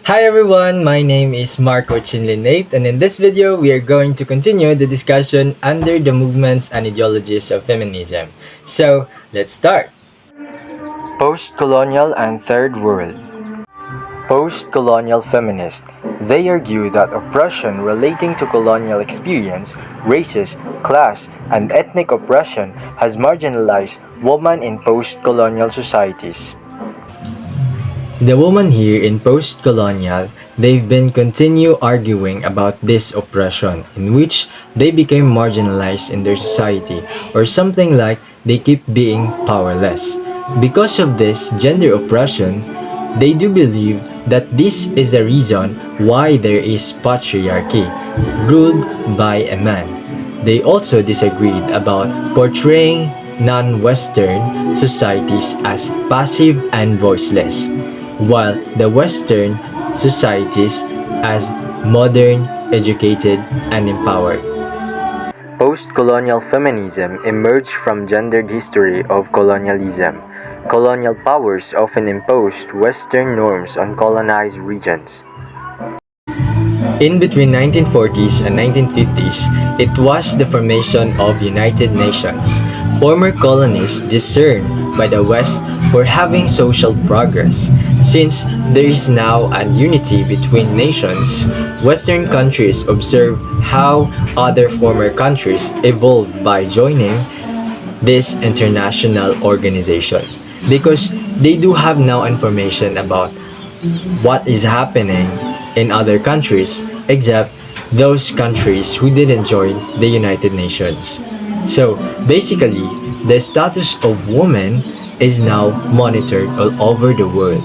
Hi everyone, my name is Marco Chinlinate, and in this video we are going to continue the discussion under the movements and ideologies of feminism. So, let's start. Post-colonial and third world. Post-colonial feminists. They argue that oppression relating to colonial experience, races, class, and ethnic oppression has marginalized women in post-colonial societies. The women here in post-colonial, they've been continue arguing about this oppression in which they became marginalized in their society or something like they keep being powerless. Because of this gender oppression, they do believe that this is the reason why there is patriarchy, ruled by a man. They also disagreed about portraying non-Western societies as passive and voiceless, while the Western societies as modern, educated, and empowered. Post-colonial feminism emerged from gendered history of colonialism. Colonial powers often imposed Western norms on colonized regions. In between 1940s and 1950s, it was the formation of United Nations, former colonies discerned by the West for having social progress. Since there is now an unity between nations, Western countries observe how other former countries evolved by joining this international organization because they do have now information about what is happening in other countries except those countries who didn't join the United Nations. So basically, the status of women is now monitored all over the world.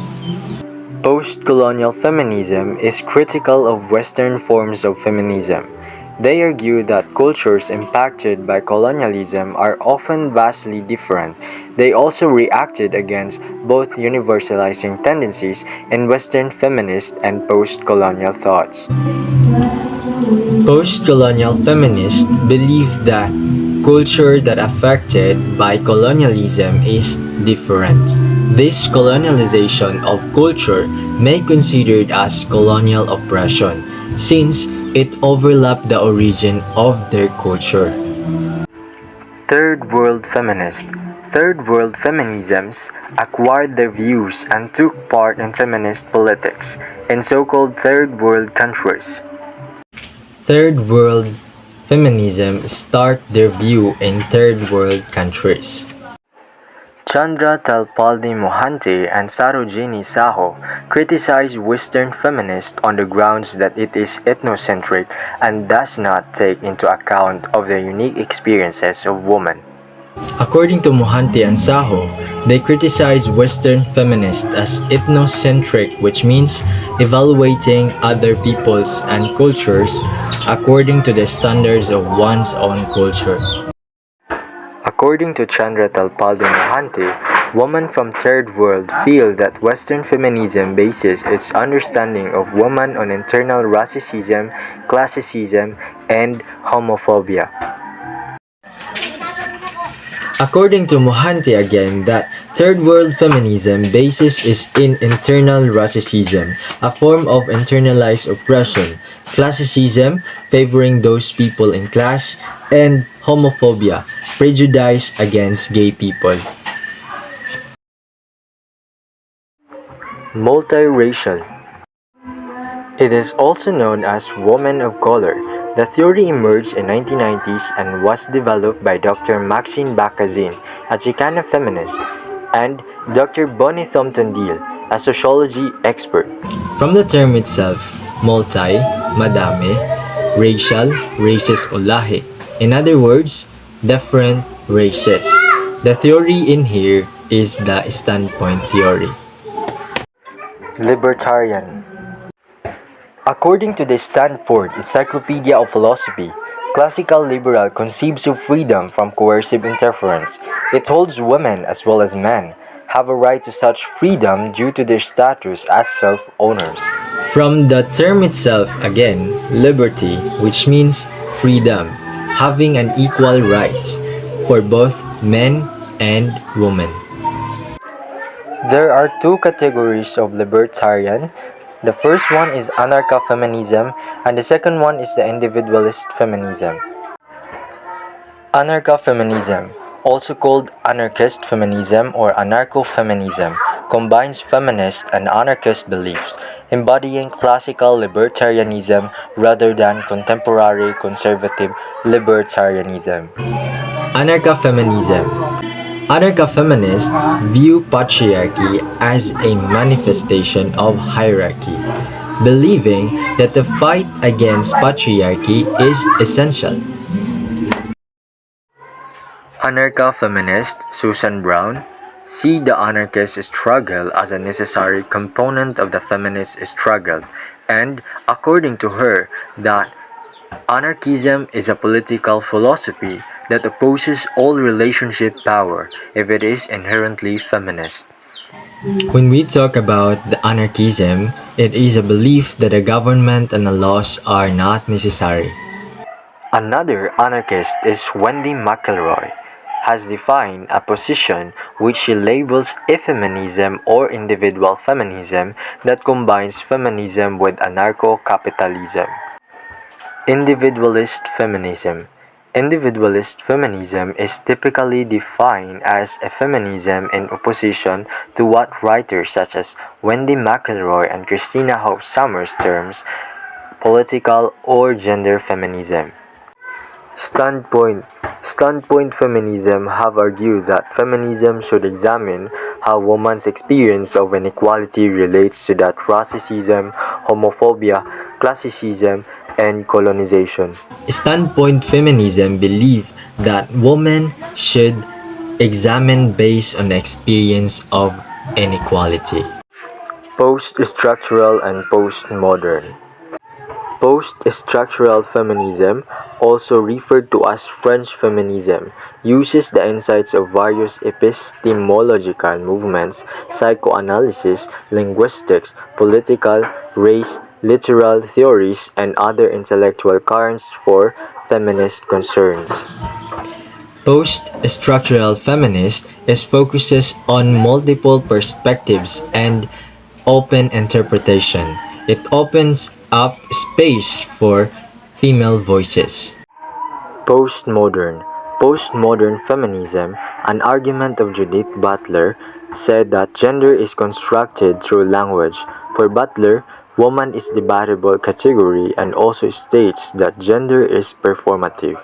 Post-colonial feminism is critical of Western forms of feminism. They argue that cultures impacted by colonialism are often vastly different. They also reacted against both universalizing tendencies in Western feminist and post-colonial thoughts. Post-colonial feminists believe that culture that affected by colonialism is different. This colonialization of culture may be considered as colonial oppression since it overlapped the origin of their culture. Third World Feminist. Third World Feminisms acquired their views and took part in feminist politics in so-called Third World countries. Third World Feminism start their view in Third World countries. Chandra Talpaldi Mohanty and Sarojini Saho criticized Western feminists on the grounds that it is ethnocentric and does not take into account of the unique experiences of women. According to Mohanty and Saho, they criticize Western feminists as ethnocentric, which means evaluating other peoples and cultures according to the standards of one's own culture. According to Chandra Talpaldi Mohanty, women from Third World feel that Western feminism bases its understanding of women on internal racism, classism, and homophobia. According to Mohanty again, that Third World feminism basis is in internal racism, a form of internalized oppression, classism favoring those people in class, and homophobia, prejudice against gay people. Multiracial. It is also known as women of color. The theory emerged in 1990s and was developed by Dr. Maxine Bakazin, a Chicana feminist, and Dr. Bonnie Thompson-Deal, a sociology expert. From the term itself, multi, madami, racial, races o lahi. In other words, different races. The theory in here is the standpoint theory. Libertarian. According to the Stanford Encyclopedia of Philosophy, classical liberal conceives of freedom from coercive interference. It holds women as well as men have a right to such freedom due to their status as self-owners. From the term itself again, liberty, which means freedom, having an equal rights for both men and women. There are two categories of libertarian. The first one is anarcha-feminism, and the second one is the individualist feminism. Anarcha-feminism, also called anarchist feminism or anarcho-feminism, combines feminist and anarchist beliefs, embodying classical libertarianism rather than contemporary conservative libertarianism. Anarcha-feminism. Anarcha-feminists view patriarchy as a manifestation of hierarchy, believing that the fight against patriarchy is essential. Anarcha-feminist Susan Brown see the anarchist struggle as a necessary component of the feminist struggle, and, according to her, that anarchism is a political philosophy that opposes all relationship power if it is inherently feminist. When we talk about the anarchism, it is a belief that a government and the laws are not necessary. Another anarchist is Wendy McElroy, has defined a position which she labels effeminism or individual feminism that combines feminism with anarcho-capitalism. Individualist feminism. Individualist feminism is typically defined as a feminism in opposition to what writers such as Wendy McElroy and Christina Hope Sommers terms political or gender feminism. Standpoint. Standpoint feminism have argued that feminism should examine how women's experience of inequality relates to that racism, homophobia, classicism, and colonization. Standpoint feminism believe that women should examine based on the experience of inequality. Post-structural and postmodern. Post-structural feminism, also referred to as French feminism, uses the insights of various epistemological movements, psychoanalysis, linguistics, political, race, literal theories, and other intellectual currents for feminist concerns. Post-structural feminist is focuses on multiple perspectives and open interpretation. It opens up space for female voices. Postmodern. Postmodern feminism, an argument of Judith Butler, said that gender is constructed through language. For Butler, woman is debatable category and also states that gender is performative.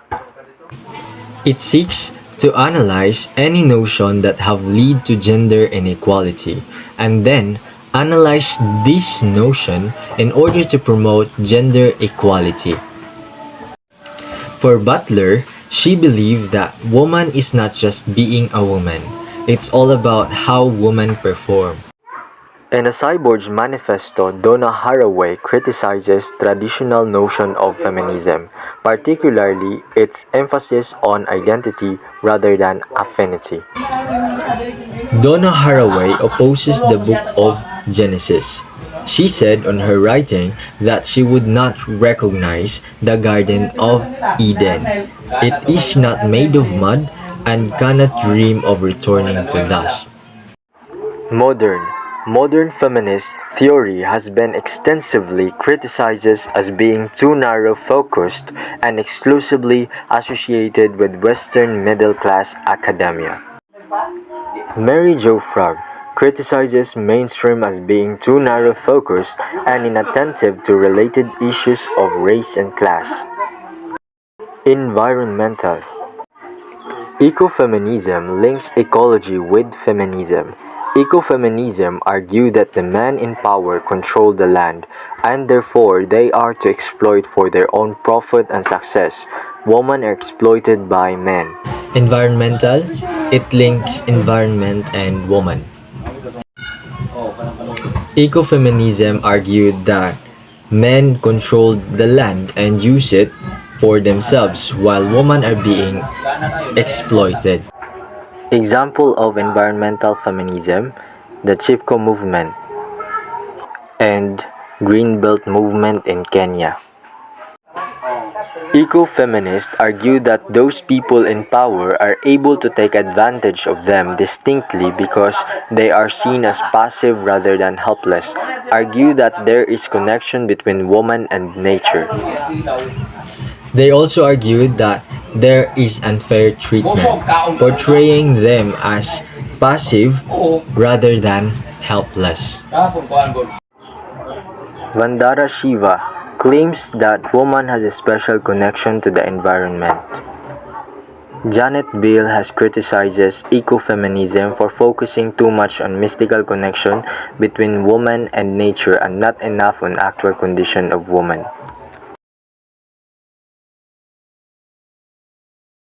It seeks to analyze any notion that have lead to gender inequality and then analyze this notion in order to promote gender equality. For Butler, she believed that woman is not just being a woman, it's all about how women perform. In a Cyborg's manifesto, Donna Haraway criticizes traditional notion of feminism, particularly its emphasis on identity rather than affinity. Donna Haraway opposes the book of Genesis. She said on her writing that she would not recognize the Garden of Eden. It is not made of mud and cannot dream of returning to dust. Modern feminist theory has been extensively criticized as being too narrow-focused and exclusively associated with Western middle-class academia. Mary Jo Frog criticizes mainstream as being too narrow-focused and inattentive to related issues of race and class. Environmental. Ecofeminism links ecology with feminism. Ecofeminism argue that the men in power control the land, and therefore they are to exploit for their own profit and success. Women are exploited by men. Environmental, it links environment and woman. Ecofeminism argued that men controlled the land and use it for themselves while women are being exploited. Example of environmental feminism, the Chipko movement and Green Belt movement in Kenya. Ecofeminists argue that those people in power are able to take advantage of them distinctly because they are seen as passive rather than helpless, argue that there is connection between woman and nature. They also argued that there is unfair treatment, portraying them as passive rather than helpless. Vandara Shiva claims that woman has a special connection to the environment. Janet Bale has criticizes ecofeminism for focusing too much on mystical connection between woman and nature and not enough on actual condition of woman.